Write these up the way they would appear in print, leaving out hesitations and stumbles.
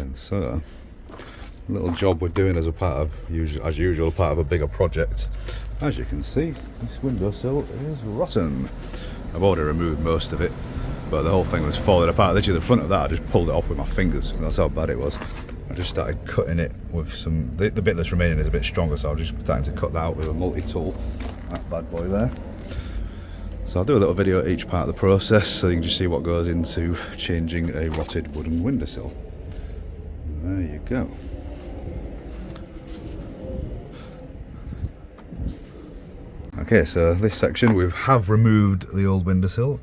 then, so little job we're doing as usual, part of a bigger project. As you can see, this windowsill is rotten. I've already removed most of it, but the whole thing was falling apart. Literally the front of that, I just pulled it off with my fingers. That's how bad it was. I just started cutting it with some, the bit that's remaining is a bit stronger, so I'm just starting to cut that out with a multi-tool. That bad boy there. So I'll do a little video at each part of the process so you can just see what goes into changing a rotted wooden windowsill. There you go. Okay, so this section we have removed the old windowsill.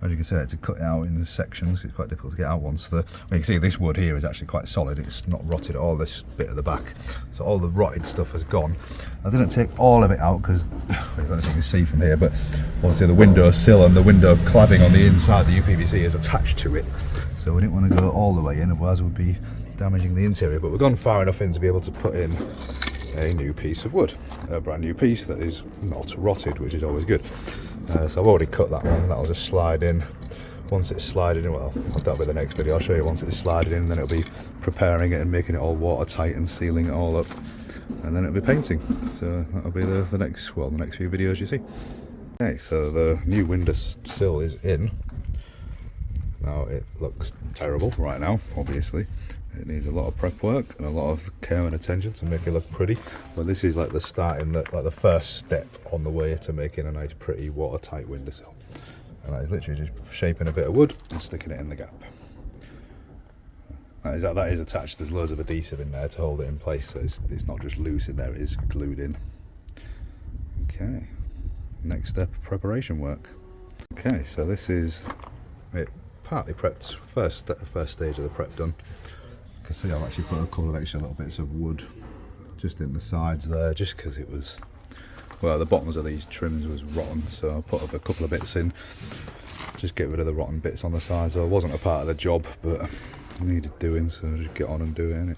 As you can see, I had to cut it out in sections. It's quite difficult to get out once the... Well, you can see this wood here is actually quite solid. It's not rotted at all, this bit at the back. So all the rotted stuff has gone. I didn't take all of it out because, I don't know if you can see from here, but obviously the windowsill and the window cladding on the inside, the UPVC is attached to it. So we didn't want to go all the way in, otherwise we'd be damaging the interior. But we've gone far enough in to be able to put in a new piece of wood. A brand new piece that is not rotted, which is always good. So I've already cut that one. That'll just slide in. Once it's slided in, well, that'll be the next video. I'll show you once it's slided in, then it'll be preparing it and making it all watertight and sealing it all up, and then it'll be painting. So that'll be the next few videos you see. Okay, so the new windowsill is in. Now it looks terrible right now, obviously. It needs a lot of prep work and a lot of care and attention to make it look pretty. But this is like the first step on the way to making a nice, pretty, watertight windowsill. And that is literally just shaping a bit of wood and sticking it in the gap. That is attached. There's loads of adhesive in there to hold it in place, so it's not just loose in there, it is glued in. Okay, next step, preparation work. Okay, so this is it partly prepped, first stage of the prep done. You can see I've actually put a couple of extra little bits of wood just in the sides there, just because it was, well, the bottoms of these trims was rotten, so I put up a couple of bits in, just get rid of the rotten bits on the sides. So it wasn't a part of the job, but I needed doing, so I just get on and do it,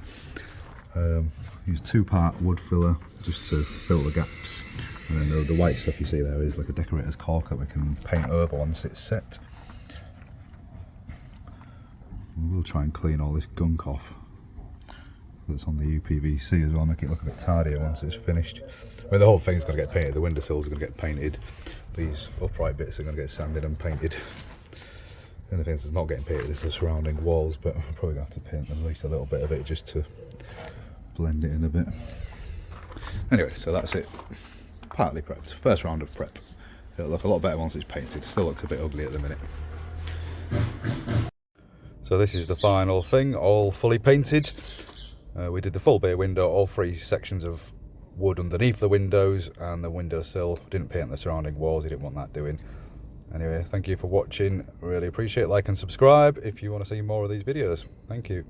innit? Use 2-part wood filler just to fill the gaps, and then the white stuff you see there is like a decorator's caulk that we can paint over once it's set. We'll try and clean all this gunk off that's on the UPVC as well, make it look a bit tidier once it's finished. I mean, the whole thing's going to get painted, the windowsills are going to get painted, these upright bits are going to get sanded and painted. The only thing that's not getting painted is the surrounding walls, but I'm probably going to have to paint at least a little bit of it just to blend it in a bit. Anyway, so that's it, partly prepped, first round of prep. It'll look a lot better once it's painted, still looks a bit ugly at the minute. So this is the final thing, all fully painted. We did the full bay window, all 3 sections of wood underneath the windows and the windowsill. Didn't paint the surrounding walls, he didn't want that doing. Anyway, thank you for watching, really appreciate it. Like and subscribe if you want to see more of these videos. Thank you.